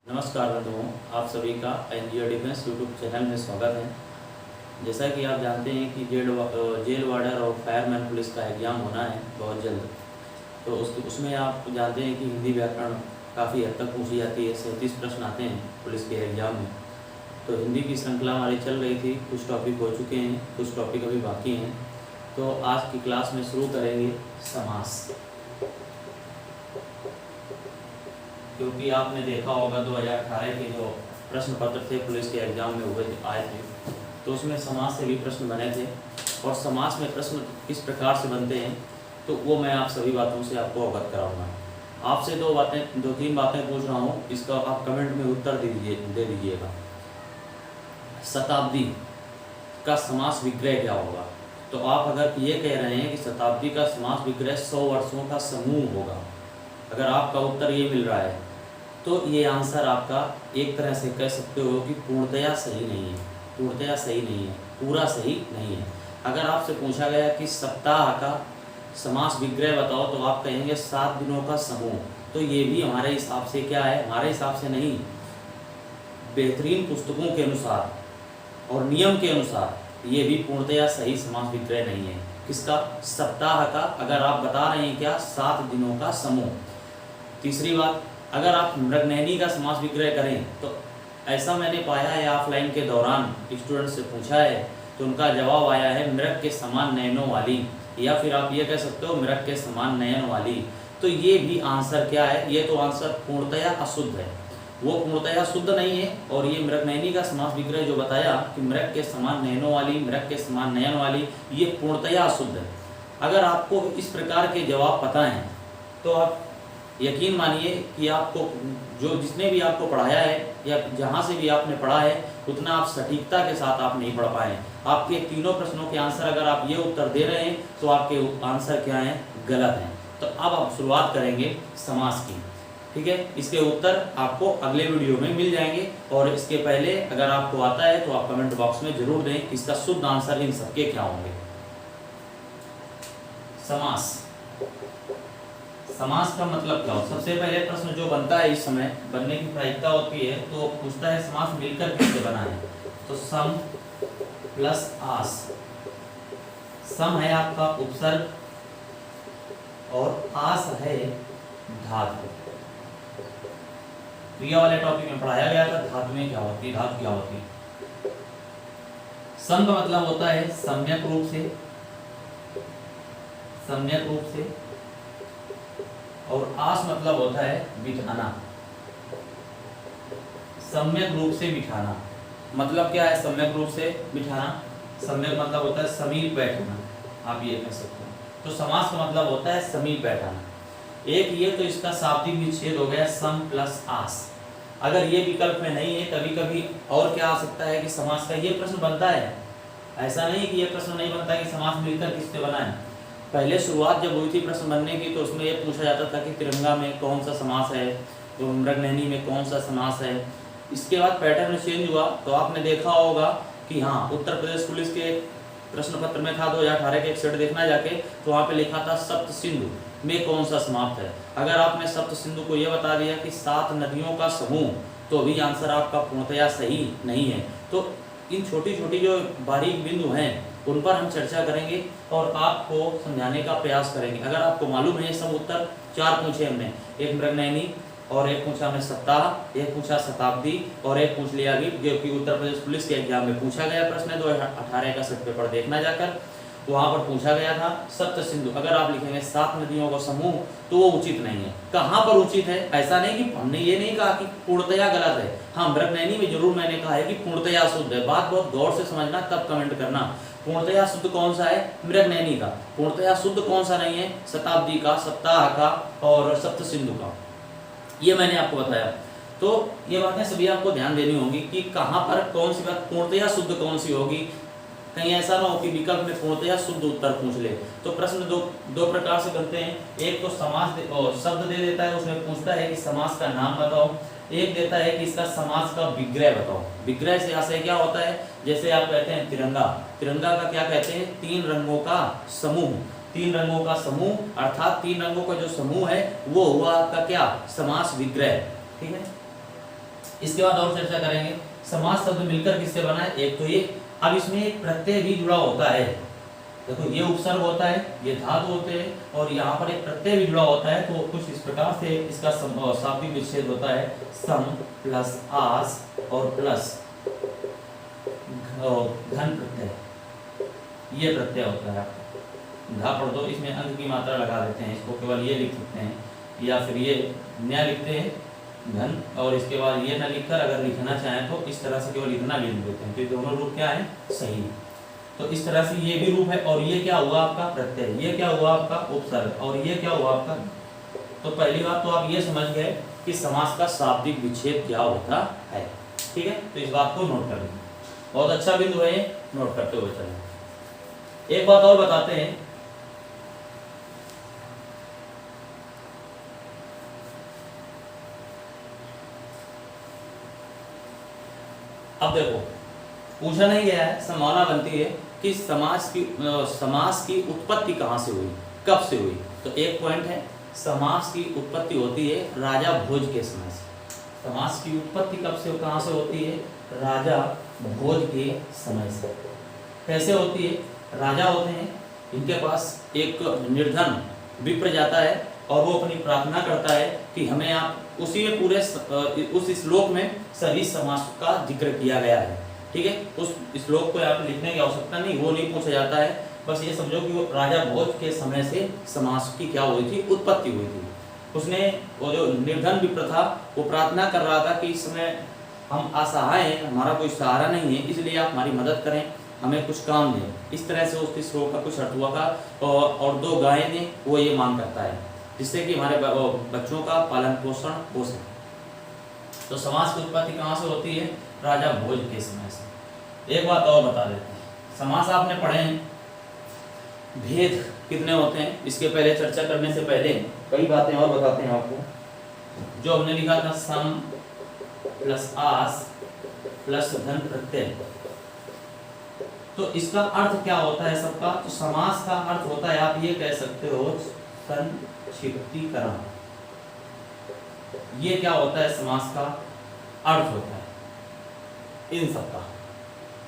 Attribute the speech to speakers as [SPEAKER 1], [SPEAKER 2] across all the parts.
[SPEAKER 1] नमस्कार बंधुओं, आप सभी का एनजीओ डिफेंस यूट्यूब चैनल में स्वागत है। जैसा कि आप जानते हैं कि जेल वार्डर और फायरमैन पुलिस का एग्ज़ाम होना है बहुत जल्द। तो उसमें आप जानते हैं कि हिंदी व्याकरण काफ़ी हद तक पूछी जाती है। 37 प्रश्न आते हैं पुलिस के एग्ज़ाम में। तो हिंदी की श्रृंखला हमारी चल रही थी, कुछ टॉपिक हो चुके हैं, कुछ टॉपिक अभी बाकी हैं। तो आज की क्लास में शुरू करेंगे समास, क्योंकि आपने देखा होगा 2018 के जो प्रश्न पत्र थे पुलिस के एग्जाम में हुए आए थे, तो उसमें समास से भी प्रश्न बने थे। और समास में प्रश्न किस प्रकार से बनते हैं तो वो मैं आप सभी बातों से आपको अवगत कराऊंगा। आपसे दो तीन बातें पूछ रहा हूँ, इसका आप कमेंट में उत्तर दे दीजिएगा। शताब्दी का समास विग्रह क्या होगा? तो आप अगर ये कह रहे हैं कि शताब्दी का समास विग्रह 100 वर्षों का समूह होगा, अगर आपका उत्तर ये मिल रहा है तो ये आंसर आपका एक तरह से कह सकते हो कि पूर्णतया सही नहीं है। पूर्णतया सही नहीं है, पूरा सही नहीं है। अगर आपसे पूछा गया कि सप्ताह का समास विग्रह बताओ तो आप कहेंगे 7 दिनों का समूह। तो ये भी हमारे हिसाब से क्या है? हमारे हिसाब से नहीं, बेहतरीन पुस्तकों के अनुसार और नियम के अनुसार ये भी पूर्णतया सही समास विग्रह नहीं है। किसका? सप्ताह का। अगर आप बता रहे हैं क्या 7 दिनों का समूह। तीसरी बात, अगर आप मृगनयनी का समास विग्रह करें तो ऐसा मैंने पाया है, ऑफलाइन के दौरान स्टूडेंट से पूछा है तो उनका जवाब आया है मृग के समान नयनों वाली, या फिर आप ये कह सकते हो मृग के समान नयन वाली। तो ये भी आंसर क्या है? ये तो आंसर पूर्णतया अशुद्ध है, वो पूर्णतया शुद्ध नहीं है। और ये मृगनयनी का समास विग्रह जो बताया कि मृग के समान नयनों वाली, मृग के समान नयन वाली, ये पूर्णतया अशुद्ध है। अगर आपको इस प्रकार के जवाब पता हैं तो आप यकीन मानिए कि आपको जिसने भी आपको पढ़ाया है या जहाँ से भी आपने पढ़ा है उतना आप सटीकता के साथ आप नहीं पढ़ पाए। आपके तीनों प्रश्नों के आंसर अगर आप ये उत्तर दे रहे हैं तो आपके आंसर क्या हैं? गलत हैं। तो अब आप शुरुआत करेंगे समास की, ठीक है। इसके उत्तर आपको अगले वीडियो में मिल जाएंगे। और इसके पहले अगर आपको आता है तो आप कमेंट बॉक्स में जरूर दें इसका शुद्ध आंसर इन सबके क्या होंगे। समास, समास का मतलब क्या हो? सबसे पहले प्रश्न जो बनता है, इस समय बनने की प्रायिकता होती है, तो पूछता है समास मिलकर किससे बना है। तो सम प्लस आस। सम है आपका उपसर्ग और आस है धातु। क्रिया वाले टॉपिक में पढ़ाया गया था धातु में क्या होती है, धातु क्या होती है। सम का मतलब होता है सम्यक रूप से, सम्यक रूप से। और आस मतलब होता है बिठाना, सम्यक रूप से बिठाना। मतलब क्या है सम्यक रूप से बिठाना? सम्यक मतलब होता है समीप बैठाना, आप ये कह सकते हो। तो समास का मतलब होता है समीप बैठाना। एक ये तो इसका शाब्दिक विच्छेद हो गया सम प्लस आस। अगर ये विकल्प में नहीं है, कभी कभी और क्या आ सकता है कि समास का ये प्रश्न बनता है। ऐसा नहीं कि ये प्रश्न नहीं बनता कि समास मिलकर किससे बना है। पहले शुरुआत जब हुई थी प्रश्न बनने की तो उसमें ये पूछा जाता था कि तिरंगा में कौन सा समास है, तो मृगनयनी में कौन सा समास है। इसके बाद पैटर्न चेंज हुआ तो आपने देखा होगा कि हाँ, उत्तर प्रदेश पुलिस के प्रश्न पत्र में था 2018 के एक सेट देखना जाके, तो वहाँ पे लिखा था सप्त सिंधु में कौन सा समाप्त है। अगर आपने सप्त सिंधु को ये बता दिया कि 7 नदियों का समूह, तो भी आंसर आपका पूर्णतया सही नहीं है। तो इन छोटी छोटी जो बारीक बिंदु हैं उन पर हम चर्चा करेंगे और आपको समझाने का प्रयास करेंगे। अगर आपको मालूम है सब उत्तर 4 पूछे हमने, एक मृगनयनी और एक पूछा हमने सप्ताह, एक पूछा शताब्दी और एक पूछ लिया अभी जो कि उत्तर प्रदेश पुलिस के एग्जाम में पूछा गया प्रश्न है 2018 का सेट पेपर देखना जाकर, वहाँ पर पूछा गया था सप्त सिंधु। अगर आप लिखेंगे 7 नदियों का समूह तो वो उचित नहीं है। कहाँ पर उचित है? ऐसा नहीं कि हमने ये नहीं कहा कि पूर्णतया गलत है। हाँ, मृगनयनी में जरूर मैंने कहा है कि पूर्णतया शुद्ध है। बात बहुत गौर से समझना, तब कमेंट करना। पूर्णतया शुद्ध कौन सा है? मृगनयनी का। पूर्णतया शुद्ध कौन सा नहीं है? शताब्दी का, सप्ताह का और सप्त सिंधु का। ये मैंने आपको बताया। तो ये बातें सभी आपको ध्यान देनी होंगी कि कहाँ पर कौन सी बात पूर्णतया शुद्ध कौन सी होगी। कहीं ऐसा ना हो कि विकल्प में पूर्णतया शुद्ध उत्तर पूछ ले। तो प्रश्न दो प्रकार से बनते हैं। एक तो समास शब्द दे देता है, उसमें पूछता है कि समास का नाम बताओ। एक देता है कि इसका समास का विग्रह बताओ। विग्रह से आशय क्या होता है? जैसे आप कहते हैं तिरंगा, तिरंगा का क्या कहते हैं? 3 रंगों का समूह। 3 रंगों का समूह अर्थात 3 रंगों का जो समूह है वो हुआ आपका क्या? समास विग्रह, ठीक है। इसके बाद और चर्चा करेंगे। समास शब्द मिलकर किससे बना है? एक तो ये, अब इसमें एक प्रत्यय भी जुड़ा होता है। देखो ये उपसर्ग होता है, ये धातु होते हैं और यहाँ पर एक प्रत्यय भी जुड़ा होता है। तो कुछ इस प्रकार से इसका शाब्दिक विच्छेद होता है, सम प्लस आस और प्लस घन प्रत्यय, ये प्रत्यय होता है। धा पढ़ दो, इसमें अंक की मात्रा लगा देते हैं, इसको केवल ये लिख सकते हैं या फिर ये न्याय लिखते हैं घन, और इसके बाद ये न लिखकर अगर लिखना चाहें तो इस तरह से केवल इतना लिख देते हैं, तो दोनों रूप क्या है? सही। तो इस तरह से ये भी रूप है, और ये क्या हुआ आपका? प्रत्यय। ये क्या हुआ आपका? उपसर्ग। और ये क्या हुआ आपका? तो पहली बात तो आप ये समझ गए कि समास का शाब्दिक विच्छेद क्या होता है। ठीक है, तो इस बात को नोट कर लेंगे। बहुत अच्छा बिंदु है, नोट करते हुए चलें। एक बात और बताते हैं, अब देखो पूछा नहीं गया है, संभावना बनती है कि समास की उत्पत्ति कहाँ से हुई, कब से हुई। तो एक पॉइंट है, समास की उत्पत्ति होती है राजा भोज के समय से। समास की उत्पत्ति कब से कहाँ से होती है? राजा भोज के समय से। कैसे होती है? राजा होते हैं, इनके पास एक निर्धन विप्र जाता है और वो अपनी प्रार्थना करता है कि हमें आप, उसी में पूरे उस श्लोक में सभी समास का जिक्र किया गया है। ठीक है, उस श्लोक को आप लिखने की आवश्यकता नहीं, वो नहीं पूछा जाता है, बस ये समझो कि वो राजा भोज के समय से समास की क्या हुई थी? उत्पत्ति हुई थी। उसने, वो जो निर्धन विप्र था, वो प्रार्थना कर रहा था कि इस समय हम असहाय हैं, हमारा कोई सहारा नहीं है, इसलिए आप हमारी मदद करें, हमें कुछ काम दें। इस तरह से उसके श्लोक का कुछ अर्थ हुआ था। और दो गायें ने वो ये मांग करता है, जिससे कि हमारे बच्चों का पालन पोषण हो सके। तो समास की उत्पत्ति कहाँ से होती है? राजा भोज के समय से। एक बात और बता देते हैं, समास आपने पढ़े हैं, भेद कितने होते हैं, इसके पहले चर्चा करने से पहले कई बातें और बताते हैं आपको। जो हमने लिखा था सम प्लस आस प्लस धन प्रत्यय, तो इसका अर्थ क्या होता है सबका? तो समास का अर्थ होता है, आप ये कह सकते हो, संक्षिप्तीकरण। ये क्या होता है? समास का अर्थ होता है इन सबका।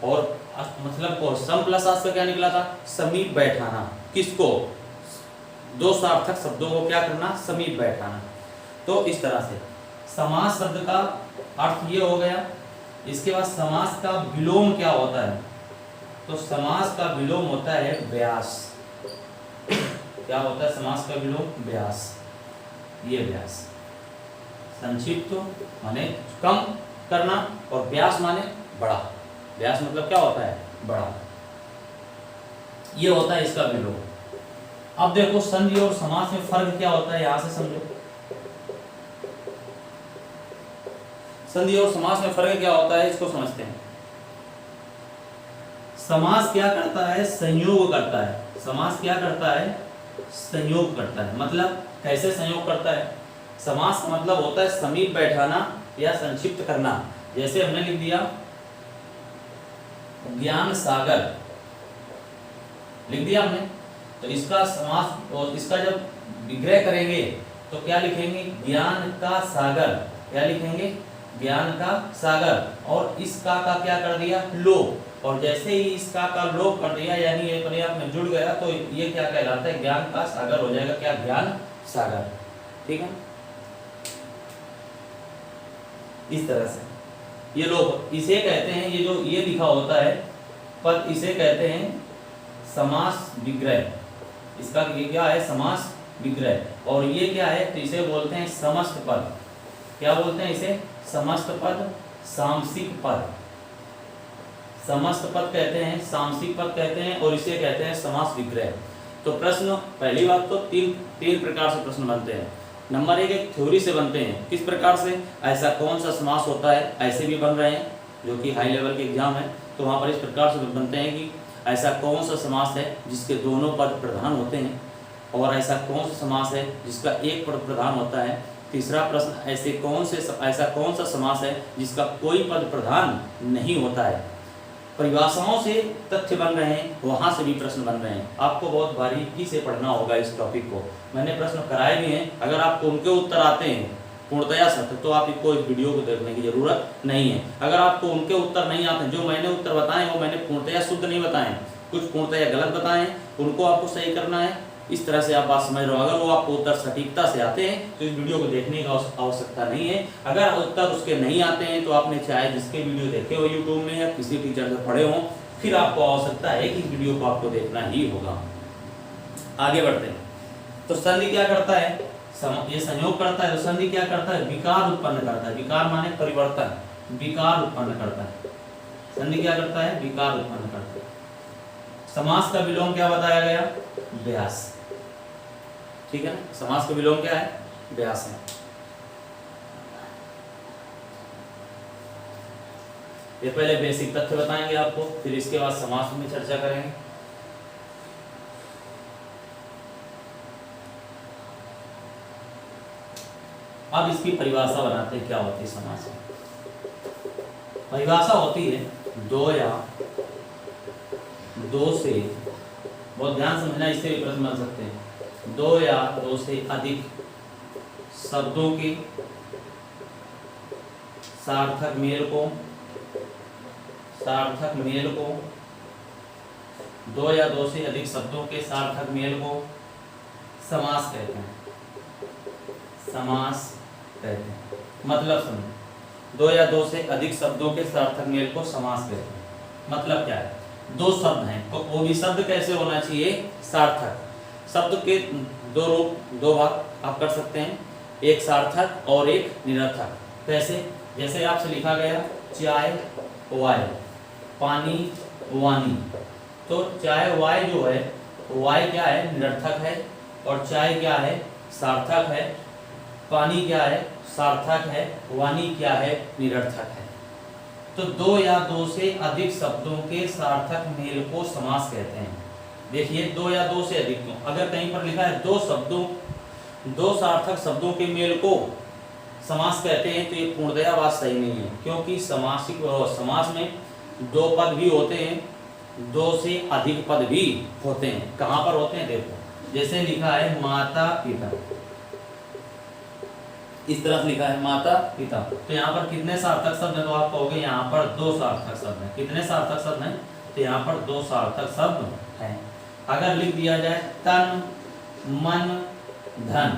[SPEAKER 1] और मतलब को सम प्लस आस का क्या निकला था? समीप बैठाना। किसको? दो सार्थक शब्दों को क्या करना? समीप बैठाना। तो इस तरह से समास शब्द का अर्थ ये हो गया। इसके बाद समास का विलोम क्या होता है? तो समास का विलोम होता है व्यास। क्या होता है समास का विलोम? व्यास। ये व्यास, संक्षिप्त माने कम करना और व्यास माने बड़ा। व्यास मतलब क्या होता है? बड़ा। ये होता है इसका विलोम। अब देखो संधि और समास में फर्क क्या होता है, यहां से समझो। संधि और समास में फर्क क्या होता है, इसको समझते हैं। समास क्या करता है? संयोग करता है। समास क्या करता है? संयोग करता है। मतलब कैसे संयोग करता है? समास का मतलब होता है समीप बैठाना या संक्षिप्त करना। जैसे हमने लिख दिया ज्ञान सागर, लिख दिया हमने, तो इसका समास और इसका जब विग्रह करेंगे तो क्या लिखेंगे? ज्ञान का सागर। क्या लिखेंगे? ज्ञान का सागर। और इसका का क्या कर दिया? लोप। और जैसे ही इसका का लोप कर दिया, यानी ये अपने आप में जुड़ गया, तो ये क्या कहलाता है? ज्ञान का सागर हो जाएगा। क्या? ज्ञान सागर। ठीक है, इस तरह से ये लोग इसे कहते हैं, ये जो ये लिखा होता है पद, इसे कहते हैं समास विग्रह। इसका ये क्या है? समास विग्रह। और ये क्या है? तो इसे बोलते हैं समस्त पद। क्या बोलते हैं इसे? समस्त पद, सामसिक पद। समस्त पद कहते हैं, सामसिक पद कहते हैं, और इसे कहते हैं समास विग्रह। तो प्रश्न, पहली बात तो तीन प्रकार से प्रश्न बनते हैं। नंबर एक थ्योरी से बनते हैं। किस प्रकार से? ऐसा कौन सा समास होता है, ऐसे भी बन रहे हैं, जो कि हाई लेवल के एग्जाम है, तो वहाँ पर इस प्रकार से बनते हैं कि ऐसा कौन सा समास है जिसके दोनों पद प्रधान होते हैं, और ऐसा कौन सा समास है जिसका एक पद प्रधान होता है। तीसरा प्रश्न, ऐसा कौन सा समास है जिसका कोई पद प्रधान नहीं होता है। परिभाषाओं से तथ्य बन रहे हैं, वहाँ से भी प्रश्न बन रहे हैं। आपको बहुत बारीकी से पढ़ना होगा इस टॉपिक को। मैंने प्रश्न कराए भी हैं, अगर आपको उनके उत्तर आते हैं पूर्णतया सत्य, तो आपको इस वीडियो को देखने की जरूरत नहीं है। अगर आपको उनके उत्तर नहीं आते, जो मैंने उत्तर बताए वो मैंने पूर्णतया शुद्ध नहीं बताए, कुछ पूर्णतया गलत बताए, उनको आपको सही करना है। इस तरह से आप बात समझ रहे हो। अगर वो आपको उत्तर सटीकता से आते हैं तो इस वीडियो को देखने का आवश्यकता नहीं है। अगर उत्तर उसके नहीं आते हैं तो आपने चाहे जिसके वीडियो देखे हो यूट्यूब में या किसी टीचर से पढ़े हो, फिर आपको आवश्यकता है कि इस वीडियो को आपको देखना ही होगा। आगे बढ़ते हैं। तो संधि क्या करता है, ये संयोग करता है। तो संधि क्या करता है, विकार उत्पन्न करता है। विकार माने परिवर्तन, विकार उत्पन्न करता है। संधि क्या करता है, विकार उत्पन्न करता है। समास का विलोम क्या बताया गया, व्यास, ठीक है ना। समास का विलोम क्या है, व्यास है। ये पहले बेसिक तथ्य बताएंगे आपको, फिर इसके बाद समास में चर्चा करेंगे। अब इसकी परिभाषा बनाते हैं, क्या होती है समास में। परिभाषा होती है दो या दो से, बहुत ध्यान समझना, इससे भी प्रश्न बन सकते हैं। दो या दो से अधिक शब्दों के सार्थक मेल को, सार्थक मेल को, दो या दो से अधिक शब्दों के सार्थक मेल को समास कहते हैं, समास कहते हैं। मतलब समझो, दो या दो से अधिक शब्दों के सार्थक मेल को समास कहते हैं। मतलब क्या है, दो शब्द हैं तो वो भी शब्द कैसे होना चाहिए, सार्थक। शब्द के दो रूप, दो भाग आप कर सकते हैं, एक सार्थक और एक निरर्थक। कैसे, जैसे आपसे लिखा गया चाय वाय, पानी वानी, तो चाय वाय जो है, वाय क्या है, निरर्थक है, और चाय क्या है, सार्थक है। पानी क्या है, सार्थक है। वानी क्या है, निरर्थक है। तो दो या दो से अधिक शब्दों के सार्थक मेल को समास कहते हैं। देखिए, दो या दो से अधिक, अगर कहीं पर लिखा है दो शब्दों, दो सार्थक शब्दों के मेल को समास कहते हैं, तो ये पूर्णतया बात सही नहीं है, क्योंकि समास में दो पद भी होते हैं, दो से अधिक पद भी होते हैं। कहाँ पर होते हैं, देखो, जैसे लिखा है माता पिता, इस तरफ लिखा है माता पिता, तो यहाँ पर कितने सार्थक शब्द हैं, तो आप कहोगे यहाँ पर दो सार्थक शब्द हैं। कितने सार्थक शब्द हैं, तो यहाँ पर दो सार्थक शब्द हैं। अगर लिख दिया जाए तन मन धन,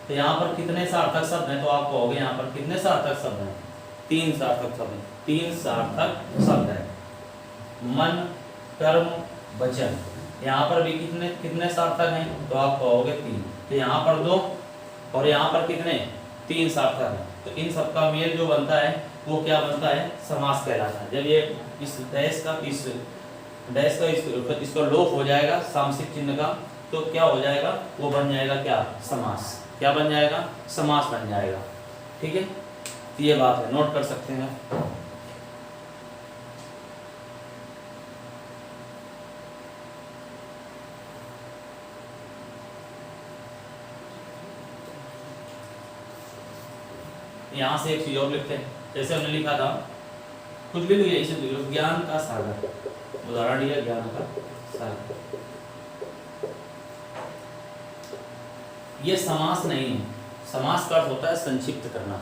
[SPEAKER 1] तो यहाँ पर कितने सार्थक शब्द हैं, तो आप कहोगे यहाँ पर कितने सार्थक शब्द हैं, तीन सार्थक शब्द हैं। तीन सार्थक शब्द हैं। मन कर्म वचन, यहाँ पर भी कितने कितने सार्थक हैं, तो आप कहोगे तीन। तो यहाँ पर दो और यहाँ पर कितने, तीन सार्थक हैं। तो इन सबका मेल जो बनता है वो क्या बनता है, समास कहलाता है। जब ये इस डैश का इसका लोप हो जाएगा सामसिक चिन्ह का, तो क्या हो जाएगा, वो बन जाएगा क्या, समास। क्या बन जाएगा, समास बन जाएगा। ठीक है, तो ये बात है, नोट कर सकते हैं। यहाँ से एक चीज और लिखते हैं, जैसे हमने लिखा था, कुछ भी लिखिए, इसे लिख लो, ज्ञान का सागर। उदाहरण दिया ज्ञान का सागर। ये समास नहीं है। समास का अर्थ होता है संक्षिप्त करना।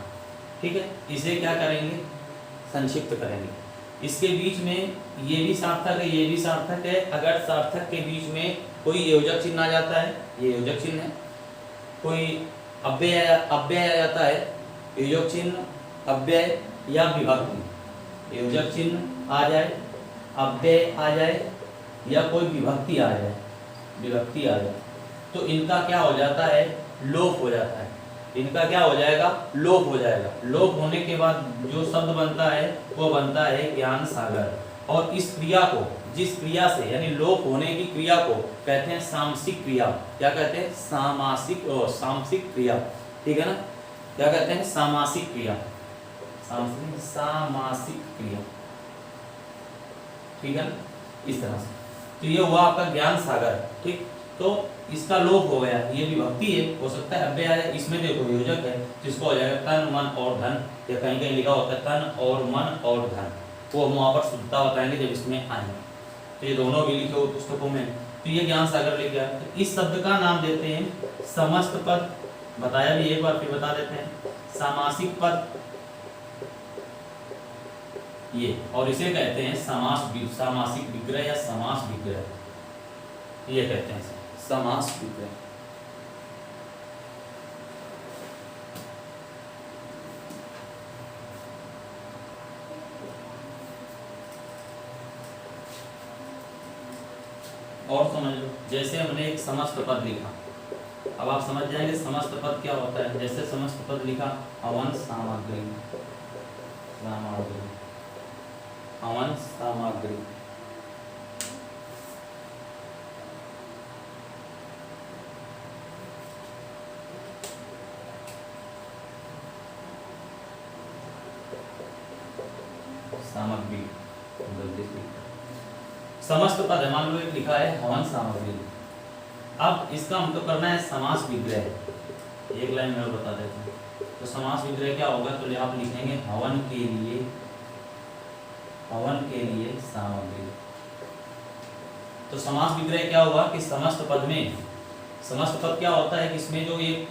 [SPEAKER 1] ठीक है, इसे क्या करेंगे, संक्षिप्त करेंगे। इसके बीच में ये भी सार्थक है, ये भी सार्थक है। अगर सार्थक के बीच में कोई योजक चिन्ह आ जाता है, ये योजक चिन्ह है, कोई अव्यय आ जाता है, योजक चिन्ह, अव्यय या विभक्ति, योजक चिन्ह आ जाए, अव्यय आ जाए या कोई विभक्ति आ जाए, विभक्ति आ जाए, तो इनका क्या हो जाता है, लोप हो जाता है। इनका क्या हो जाएगा, लोप हो जाएगा। लोप होने के बाद जो शब्द बनता है वो बनता है ज्ञान सागर। और इस क्रिया को, जिस क्रिया से, यानी लोप होने की क्रिया को कहते हैं सामसिक क्रिया। क्या कहते हैं, सामसिक क्रिया। ठीक है ना, क्या कहते हैं, सामासिक क्रिया, सामासिक क्रिया। ठीक है ना, इस तरह से। तो ये हुआ आपका ज्ञान सागर। ठीक, तो इसका लोप हो गया, ये विभक्ति है, हो सकता है अव्यय है, इसमें देखो योजक है, जिसको हो जाएगा तन मन और धन, या कहीं कहीं लिखा होता है तन और मन और धन, वो हम वहाँ पर शुद्धता बताएंगे जब इसमें आएंगे। तो ये दोनों भी लिखे हो पुस्तकों में। तो ये ज्ञान सागर लिख गया। तो इस शब्द का नाम देते हैं समस्त पद बताया भी, एक बार फिर बता देते हैं। सामासिक पद ये, और इसे कहते हैं सामासिक विग्रह या समास विग्रह, ये कहते हैं समास विग्रह। और समझ लो, जैसे हमने एक समस्त पद लिखा, अब आप समझ जाएंगे समस्त पद क्या होता है। जैसे समस्त पद लिखा, हवन सामग्री, हवन सामग्री, सामग्री, समस्त पद है, मान लो एक लिखा है हवन सामग्री। अब इसका हमको करना है समास विग्रह, एक लाइन में और बता देता हूँ। तो समास विग्रह क्या होगा, तो आप लिखेंगे हवन के लिए सामग्री। तो समास विग्रह क्या होगा कि समस्त पद में, समस्त पद क्या होता है कि इसमें जो ये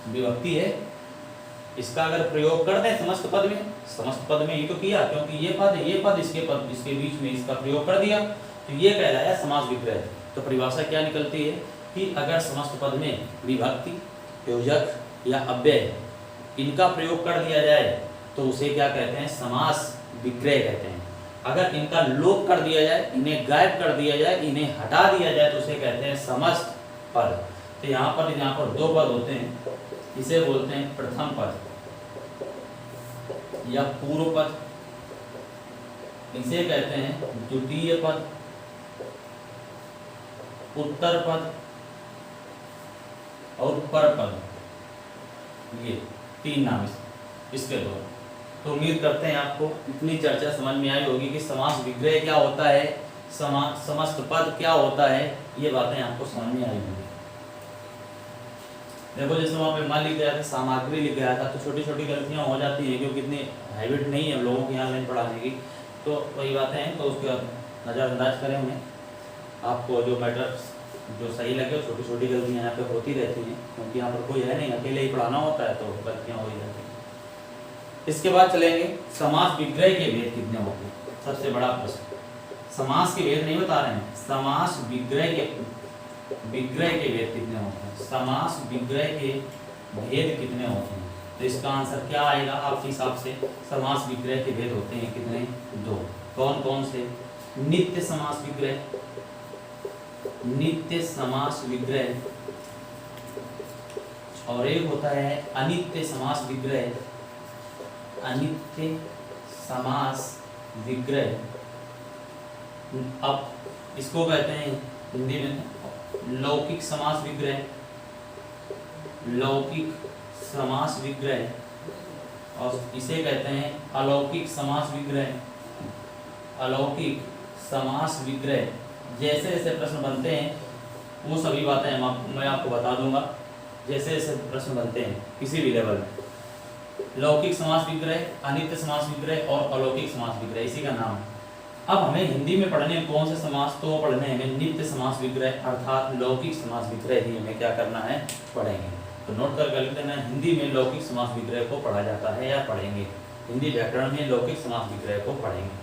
[SPEAKER 1] विभक्ति है इसका अगर प्रयोग कर दें समस्त पद में, समस्त पद में ये तो किया क्योंकि ये पद इसके बीच में इसका प्रयोग कर दिया, तो ये कहलाया समास विग्रह। तो परिभाषा क्या निकलती है कि अगर समस्त पद में विभक्ति, योजक या अव्यय इनका प्रयोग कर दिया जाए तो उसे क्या कहते हैं, समास विग्रह कहते हैं। अगर इनका लोप कर दिया जाए, इन्हें गायब कर दिया जाए, इन्हें हटा दिया जाए तो उसे कहते हैं समस्त पद। तो यहाँ पर दो पद होते हैं, इसे बोलते हैं प्रथम पद या पूर्व पद, इसे कहते हैं द्वितीय पद, उत्तर पद और पर पद, ये तीन नाम इसके दो। तो उम्मीद करते हैं आपको इतनी चर्चा समझ में आई होगी कि समास विग्रह क्या होता है, समस्त पद क्या होता है, ये बातें आपको समझ में आई होंगी। देखो जैसे वहाँ पे मान लिख गया था सामग्री लिख गया था, तो छोटी छोटी गलतियाँ हो जाती हैं क्योंकि इतनी हैबिट नहीं है लोगों के यहाँ लाइन पढ़ाने की, तो वही बातें हैं, तो उसके नज़रअंदाज करें उन्हें। आपको जो मैटर जो सही लगे, छोटी छोटी गलतियाँ यहाँ पे होती रहती हैं क्योंकि यहाँ पर कोई है नहीं, अकेले ही पढ़ाना होता है तो गलतियाँ हो ही जाती हैं। इसके बाद चलेंगे समास विग्रह के भेद कितने होते हैं, सबसे बड़ा प्रश्न। समास के भेद नहीं बता रहे हैं, समास विग्रह के भेद कितने होते हैं, समास विग्रह के भेद कितने होते हैं। तो इसका आंसर क्या आएगा आपके हिसाब से, समास विग्रह के भेद होते हैं कितने, दो। कौन कौन से, नित्य समास विग्रह, नित्य समास विग्रह, और एक होता है अनित्य समास विग्रह, अनित्य समास विग्रह। अब इसको कहते हैं हिंदी में लौकिक समास विग्रह, लौकिक समास विग्रह, और इसे कहते हैं अलौकिक समास विग्रह, अलौकिक समास विग्रह। जैसे जैसे प्रश्न बनते हैं वो सभी बातें मैं आपको बता दूंगा, जैसे जैसे प्रश्न बनते हैं किसी भी लेवल में। लौकिक समास विग्रह, अनित्य समास विग्रह और अलौकिक समास विग्रह, इसी का नाम है। अब हमें हिंदी में पढ़ने हैं कौन से समास, तो पढ़ने हमें नित्य समास विग्रह अर्थात लौकिक समास विग्रह ही हमें क्या करना है, पढ़ेंगे। तो नोट कर लिख देना, हिंदी में लौकिक समास विग्रह को पढ़ा जाता है या पढ़ेंगे, हिंदी व्याकरण में लौकिक समास विग्रह को पढ़ेंगे।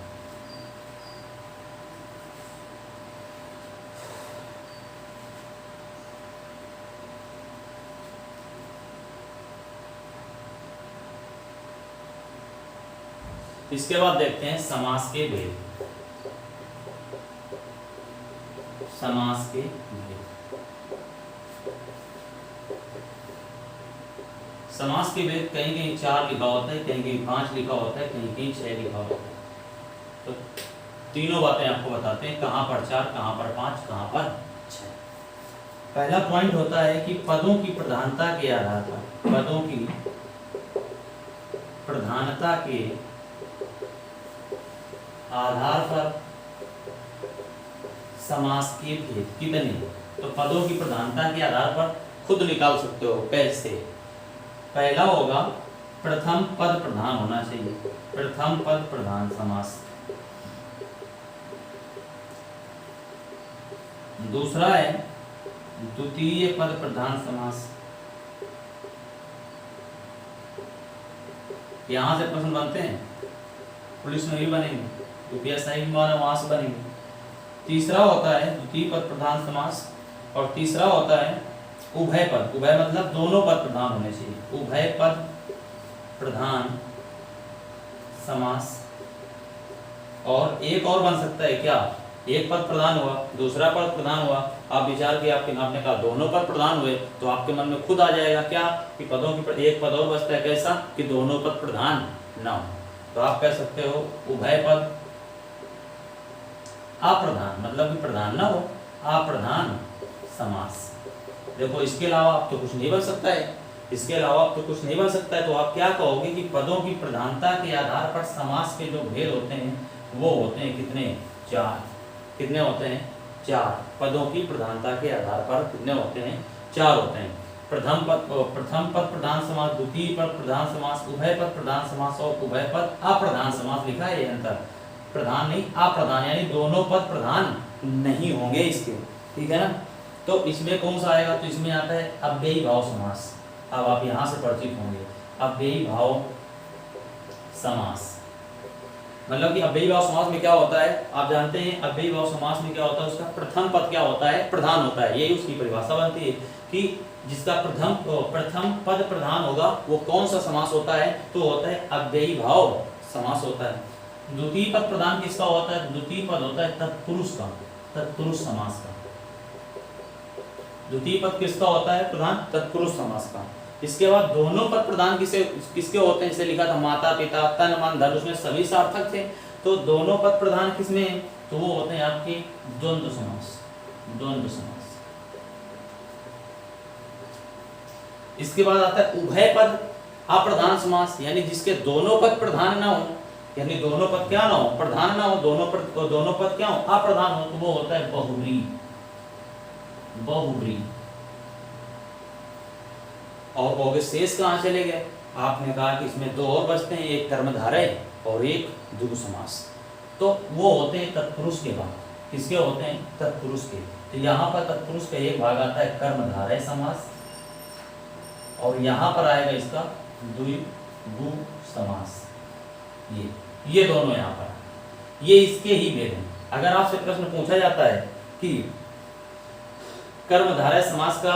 [SPEAKER 1] इसके बाद देखते हैं समास के भेद, समास के भेद। समास के भेद कहीं कहीं 4 लिखा होता है, कहीं कहीं 5 लिखा होता है, कहीं कहीं 6 लिखा होता है। तो तीनों बातें आपको बताते हैं, कहाँ पर 4, कहाँ पर 5, कहाँ पर 6। पहला पॉइंट होता है कि पदों की प्रधानता के आधार पर, पदों की प्रधानता के आधार पर समास के भेद कितने। तो पदों की प्रधानता के आधार पर खुद निकाल सकते हो। कैसे, पहला होगा प्रथम पद प्रधान होना चाहिए, प्रथम पद प्रधान समास। दूसरा है द्वितीय पद प्रधान समास, यहाँ से प्रश्न बनते हैं, पुलिस में भी बनेंगे, यूपीएससी में वहाँ से बनेंगे। तीसरा होता है द्वितीय पद प्रधान समास, और तीसरा होता है उभय पद। उभय मतलब दोनों पद प्रधान होने चाहिए। उभय पद प्रधान समास। और एक और बन सकता है क्या, एक पद प्रधान हुआ, दूसरा पद प्रधान हुआ, आप विचार किया, आपने कहा दोनों पद प्रधान हुए, तो आपके मन में खुद आ जाएगा क्या कि पदों की एक पद और बचता है, कैसा कि दोनों पद प्रधान ना हो। तो आप कह सकते हो उभय पद अप्रधान, मतलब कि प्रधान ना हो, अप्रधान समास। देखो इसके अलावा आप तो कुछ नहीं बन सकता है, इसके अलावा आप तो कुछ नहीं बन सकता है। तो आप क्या कहोगे कि पदों की प्रधानता के आधार पर समास के जो भेद होते हैं वो होते हैं कितने, 4। कितने होते हैं, 4। पदों की प्रधानता के आधार पर कितने होते हैं, 4 होते हैं। प्रथम पद प्रधान समास, द्वितीय पद प्रधान समास, उभय पद प्रधान समास और उभय पद अप्रधान समास लिखा है। ये अंतर, प्रधान नहीं अप्रधान, यानी दोनों पद प्रधान नहीं होंगे इसके, ठीक है ना। तो इसमें कौन सा आएगा, तो इसमें आता है अव्ययी भाव समास। अब आप यहाँ से परिचित होंगे, अव्ययी भाव समास। मतलब कि अव्ययी भाव समास में क्या होता है, आप जानते हैं अव्ययी भाव समास में क्या होता है, उसका प्रथम पद क्या होता है, प्रधान होता है। यही उसकी परिभाषा बनती है कि जिसका प्रथम पद प्रधान होगा वो कौन सा समास होता है, तो होता है अव्ययी भाव समास होता है। द्वितीय पद प्रधान किसका होता है, द्वितीय पद होता है तत्पुरुष का, तत्पुरुष समास का। द्वितीय पद किसका होता है प्रधान, तत्पुरुष समास का। इसके बाद दोनों पद प्रधान किसके होते हैं, जैसे लिखा था माता पिता तन मन धन, उसमें सभी सार्थक थे। तो दोनों पद प्रधान किसमें, तो वो होते हैं आपके द्वंद्व समास, द्वंद्व समास। इसके बाद आता है उभय पद अप्रधान समास, यानी जिसके दोनों पद प्रधान ना हो, यानी दोनों पद क्या ना हो, प्रधान ना हो, दोनों पद क्या हो, अप्रधान हो, तो वो होता है बहुब्री, बहुब्री। और कहोगे शेष कहाँ चले गए, आपने कहा कि इसमें 2 और बचते हैं, एक कर्मधारय और एक द्विगु समास। तो वो होते हैं तत्पुरुष के भाग, किसके होते हैं, तत्पुरुष के। तो यहाँ पर तत्पुरुष का एक भाग आता है कर्मधारय समास, और यहाँ पर आएगा इसका द्विगु समास। ये दोनों यहाँ पर, ये इसके ही भेद हैं। अगर आपसे प्रश्न पूछा जाता है कि कर्मधारय समास का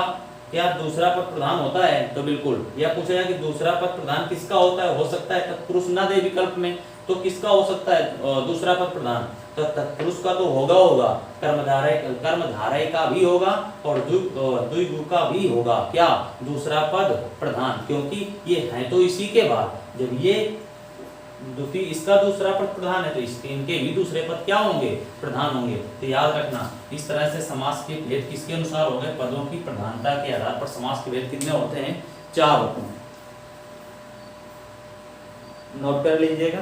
[SPEAKER 1] क्या दूसरा पद प्रधान होता है, तो बिल्कुल। या पूछा जाए कि दूसरा पद प्रधान किसका होता है, हो सकता है तत्पुरुष ना दे विकल्प में, तो किसका हो सकता है दूसरा पद प्रधान, तो तत्पुरुष का तो होगा कर्मधारय का भी होगा और द्विगु का भी होगा क्या, दूसरा पद प्रधान, क्योंकि ये है तो इसी के बाद। जब ये द्वितीय इसका दूसरा पद प्रधान है तो इनके भी दूसरे पद क्या होंगे, प्रधान होंगे। तो याद रखना, इस तरह से समास के भेद किसके अनुसार हो गए, पदों की प्रधानता के आधार पर समास के भेद कितने होते हैं, 4 होते हैं। नोट कर लीजिएगा।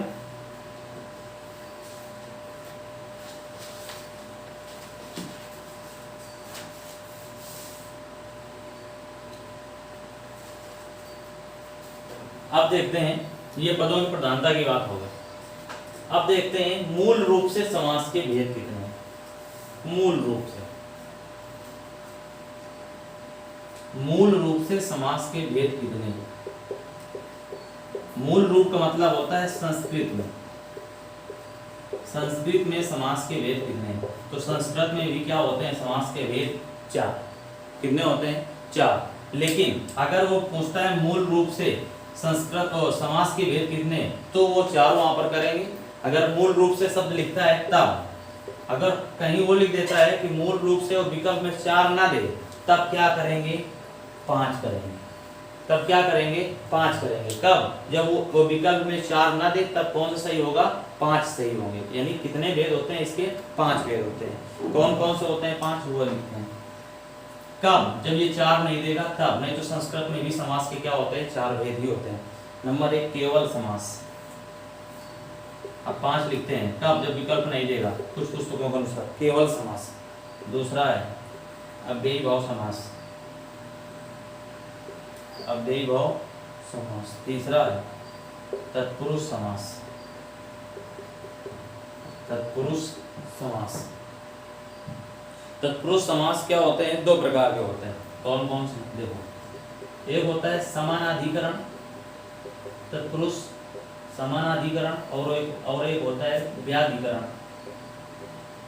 [SPEAKER 1] अब देखते हैं, ये पदों की प्रधानता की बात हो गई। अब देखते हैं मूल रूप से समास के भेद कितने हैं। मूल रूप से समास के भेद कितने हैं। मूल रूप का मतलब होता है संस्कृत में समास के भेद कितने हैं। तो संस्कृत में भी क्या होते हैं, समास के भेद 4। कितने होते हैं, 4। लेकिन अगर वो पूछता है मूल रूप से संस्कृत और समास के भेद कितने, तो वो 4 वहां पर करेंगे। अगर मूल रूप से शब्द लिखता है तब, अगर कहीं वो लिख देता है कि मूल रूप से और विकल्प में 4 ना दे, तब क्या करेंगे, 5 करेंगे। तब क्या करेंगे, 5 करेंगे। कब, जब वो विकल्प में 4 ना दे, तब कौन सा सही होगा, 5 सही होंगे। यानी कितने भेद होते हैं इसके, 5 भेद होते हैं। कौन कौन से होते हैं, 5 वो लिखते हैं। कब, जब ये 4 नहीं देगा तब, नहीं तो संस्कृत में भी समास के क्या होते हैं, 4 भेद ही होते हैं। नंबर 1 केवल समास, अब 5 लिखते हैं। कब, जब विकल्प नहीं देगा, कुछ पुस्तकों के अनुसार केवल समास। दूसरा है अव्ययी भाव समास, अव्ययी भाव समास। तीसरा है तत्पुरुष समास, तत्पुरुष समास। तत्पुरुष समास क्या होते हैं, 2 प्रकार के होते हैं। कौन कौन से, देखो, एक होता है समानाधिकरण तत्पुरुष समानाधिकरण और एक होता है व्याधिकरण,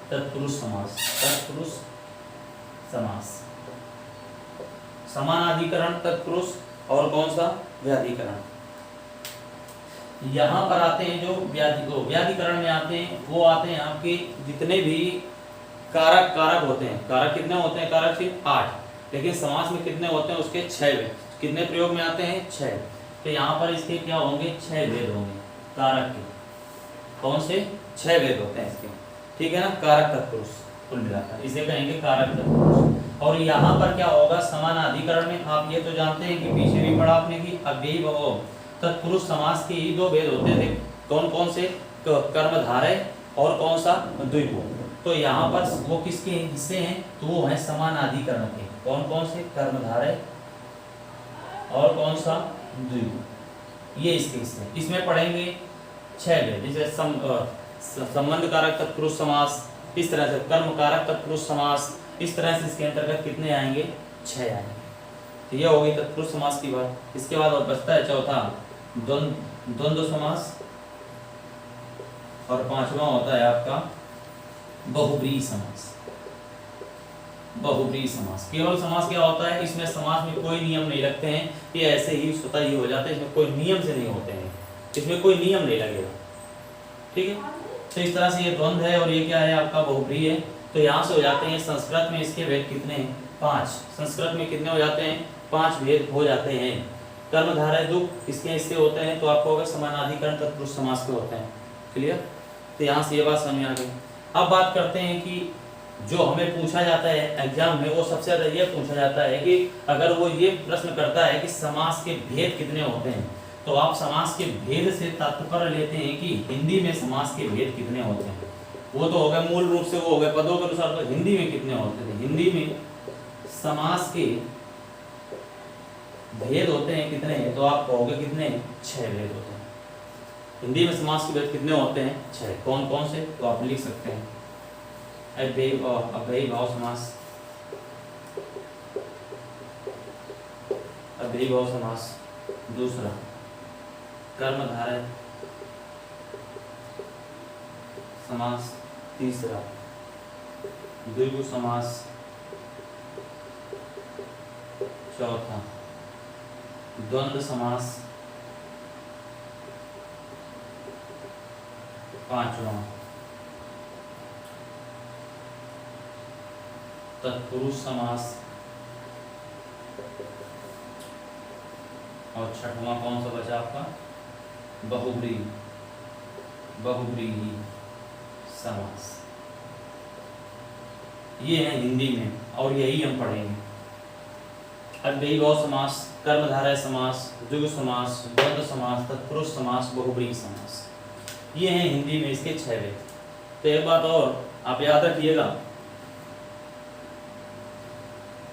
[SPEAKER 1] तत्पुरुष समास, तत्पुरुष समास। समानाधिकरण, तत्पुरुष और कौन सा व्याधिकरण। यहाँ पर आते हैं जो व्याधिकरण में आते हैं, वो आते हैं आपके जितने भी कारक होते हैं। कारक कितने होते हैं? कारक सिर्फ 8, लेकिन समास में कितने होते हैं? उसके 6 भेद। कितने प्रयोग में आते हैं? 6। तो यहाँ पर इसके क्या होंगे? 6 भेद होंगे कारक के। कौन से? 6 भेद होते हैं इसके, ठीक है ना। कारक तत्पुरुष कुल मिलाकर इसे कहेंगे कारक तत्पुरुष। और यहाँ पर क्या होगा? समानाधिकरण में आप ये तो जानते हैं कि पीछे भी पढ़ा आपने कि अव्ययी भाव तत्पुरुष समास के ही 2 भेद होते थे। कौन कौन से? कर्मधारय और कौन सा? द्विगु। तो यहाँ पर वो किसके हिस्से हैं? तो वो है समानाधिकरण के। कौन कौन से? कर्मधारय और कौन सा? द्विगु। ये इसके हिस्से। इसमें पढ़ेंगे 6 भेद, जैसे संबंध कारक तत्पुरुष समास, इस तरह से कर्म कारक तत्पुरुष समास, इस तरह से इसके अंतर्गत कितने आएंगे? 6 आएंगे। तो ये हो गई तत्पुरुष समास की बात। इसके बाद और बचता है चौथा द्वंद्व समास, और 5वां होता है आपका बहुब्रीहि समास। बहुब्रीहि समास, केवल समास क्या होता है? इसमें समास में कोई नियम नहीं रखते हैं, ये ऐसे ही स्वतः ही हो जाते हैं, इसमें कोई नियम से नहीं होते हैं, इसमें कोई नियम नहीं लगेगा, ठीक है। तो इस तरह से ये द्वंद्व है और ये क्या है? आपका बहुब्रीहि है। तो यहाँ से हो जाते हैं। संस्कृत में इसके भेद कितने हैं? 5। संस्कृत में कितने हो जाते हैं? 5 भेद हो जाते हैं। कर्मधारय दुख इसके हिस्से होते हैं, तो आपको होगा समानाधिकरण तत्पुरुष समास के होते हैं। क्लियर? तो यहाँ से ये बात समझ में आ गई। अब बात करते हैं कि जो हमें पूछा जाता है एग्जाम में, वो सबसे ज्यादा ये पूछा जाता है कि अगर वो ये प्रश्न करता है कि समास के भेद कितने होते हैं, तो आप समास के भेद से तात्पर्य लेते हैं कि हिंदी में समास के भेद कितने होते हैं। वो तो हो गए मूल रूप से, वो हो गए पदों के अनुसार, तो हिंदी में कितने होते थे? हिंदी में समास के भेद होते हैं कितने हैं? तो आप कहोगे कितने? 6 भेद होते हैं। हिंदी में समास के भेद कितने होते हैं? 6। कौन कौन से? तो आप लिख सकते हैं। अव्ययी भाव समास, अव्ययी भाव समास। दूसरा कर्मधारय समास। तीसरा द्विगु समास। चौथा द्वंद्व समास। 5वां तत्पुरुष समास। और 6वां कौन सा बचा आपका? बहुब्रीहि समास। ये है हिंदी में और यही हम पढ़ेंगे। अव्ययी भाव समास, कर्मधारय समास, द्विगु समास, द्वंद्व समास, तत्पुरुष समास, बहुब्रीहि समास। ये हैं हिंदी में इसके 6 भेद। तो एक बात और आप याद रखिएगा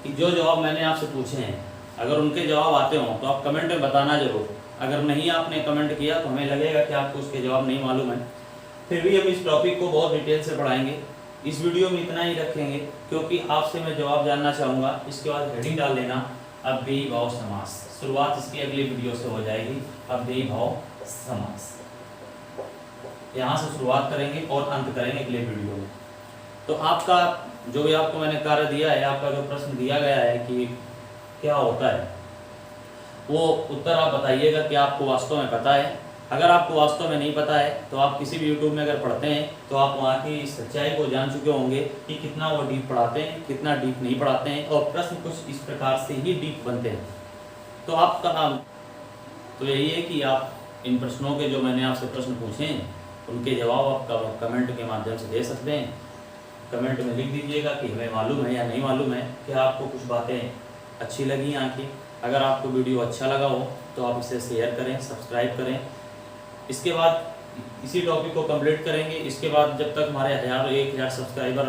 [SPEAKER 1] कि जो जवाब मैंने आपसे पूछे हैं, अगर उनके जवाब आते हो तो आप कमेंट में बताना जरूर। अगर नहीं आपने कमेंट किया तो हमें लगेगा कि आपको उसके जवाब नहीं मालूम है। फिर भी हम इस टॉपिक को बहुत डिटेल से पढ़ाएंगे। इस वीडियो में इतना ही रखेंगे क्योंकि आपसे मैं जवाब जानना चाहूँगा। इसके बाद हेडिंग डाल देना अव्ययी भाव समास। शुरुआत इसकी अगली वीडियो से हो जाएगी, अव्ययी भाव समास। यहाँ से शुरुआत करेंगे और अंत करेंगे अगले वीडियो में। तो आपका जो भी आपको मैंने कार्य दिया है, आपका जो प्रश्न दिया गया है कि क्या होता है, वो उत्तर आप बताइएगा कि आपको वास्तव में पता है। अगर आपको वास्तव में नहीं पता है तो आप किसी भी यूट्यूब में अगर पढ़ते हैं तो आप वहाँ की सच्चाई को जान चुके होंगे कि कितना वो डीप पढ़ाते हैं, कितना डीप नहीं पढ़ाते हैं, और प्रश्न कुछ इस प्रकार से ही डीप बनते हैं। तो आपका काम तो यही है कि आप इन प्रश्नों के, जो मैंने आपसे प्रश्न पूछे हैं, उनके जवाब आप कमेंट के माध्यम से दे सकते हैं। कमेंट में लिख दीजिएगा कि हमें मालूम है या नहीं मालूम है, क्या आपको कुछ बातें अच्छी लगी यहाँ की। अगर आपको वीडियो अच्छा लगा हो तो आप इसे शेयर करें, सब्सक्राइब करें। इसके बाद इसी टॉपिक को कंप्लीट करेंगे। इसके बाद जब तक हमारे 1000-1000 सब्सक्राइबर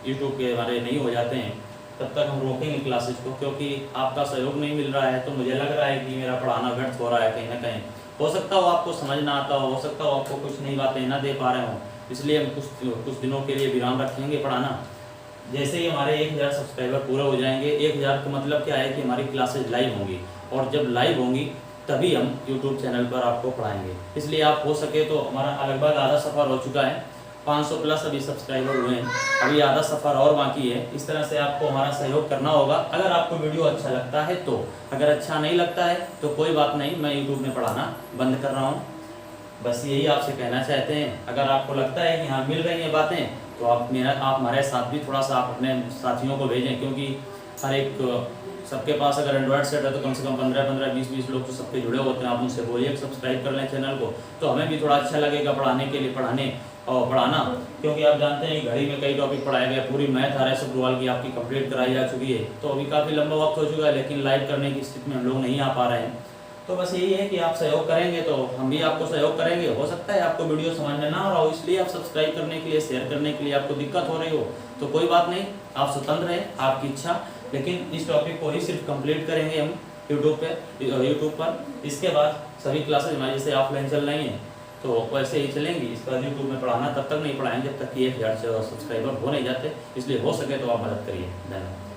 [SPEAKER 1] यूट्यूब के हमारे नहीं हो जाते हैं, तब तक हम रोकेंगे क्लासेस को, क्योंकि आपका सहयोग नहीं मिल रहा है तो मुझे लग रहा है कि मेरा पढ़ाना व्यर्थ हो रहा है कहीं ना कहीं। हो सकता हो आपको समझ ना आता हो सकता हो आपको कुछ नई बातें ना दे पा रहे हों, इसलिए हम कुछ दिनों के लिए विराम रखेंगे पढ़ाना। जैसे ही हमारे 1000 सब्सक्राइबर पूरे हो जाएंगे, 1000 का मतलब क्या है कि हमारी क्लासेज लाइव होंगी, और जब लाइव होंगी तभी हम YouTube चैनल पर आपको पढ़ाएंगे। इसलिए आप हो सके तो, हमारा लगभग आधा सफ़र हो चुका है, 500 प्लस अभी सब्सक्राइबर हुए हैं, अभी आधा सफ़र और बाकी है। इस तरह से आपको हमारा सहयोग करना होगा। अगर आपको वीडियो अच्छा लगता है तो, अगर अच्छा नहीं लगता है तो कोई बात नहीं, मैं यूट्यूब में पढ़ाना बंद कर रहा हूँ। बस यही आपसे कहना चाहते हैं। अगर आपको लगता है कि हाँ मिल रही हैं बातें, तो आप हमारे साथ भी थोड़ा सा आप अपने साथियों को भेजें, क्योंकि हर एक सबके पास अगर एंड्रॉयड सेट है तो कम से कम 15-15, 20-20 लोग तो सबके जुड़े होते हैं। आप उनसे बोलिए सब्सक्राइब कर लें चैनल को, तो हमें भी थोड़ा अच्छा लगेगा पढ़ाने के लिए, पढ़ाना। क्योंकि आप जानते हैं घड़ी में कई टॉपिक पढ़ाए गए, पूरी मैथ RS अग्रवाल की आपकी कंप्लीट कराई जा चुकी है, तो अभी काफ़ी लंबा वक्त हो चुका है, लेकिन लाइव करने की स्थिति में हम लोग नहीं आ पा रहे हैं। तो बस यही है कि आप सहयोग करेंगे तो हम भी आपको सहयोग करेंगे। हो सकता है आपको वीडियो समझ में ना आ रहा हो, इसलिए आप सब्सक्राइब करने के लिए, शेयर करने के लिए आपको दिक्कत हो रही हो, तो कोई बात नहीं, आप स्वतंत्र हैं, आपकी इच्छा। लेकिन इस टॉपिक को ही सिर्फ कंप्लीट करेंगे हम यूट्यूब पर। इसके बाद सभी क्लासेज हमारी जैसे ऑफलाइन चल रही हैं तो वैसे ही चलेंगी। इसके बाद यूट्यूब में पढ़ाना तब तक नहीं पढ़ाएंगे जब तक कि 1000 सब्सक्राइबर हो नहीं जाते। इसलिए हो सके तो आप मदद करिए। धन्यवाद।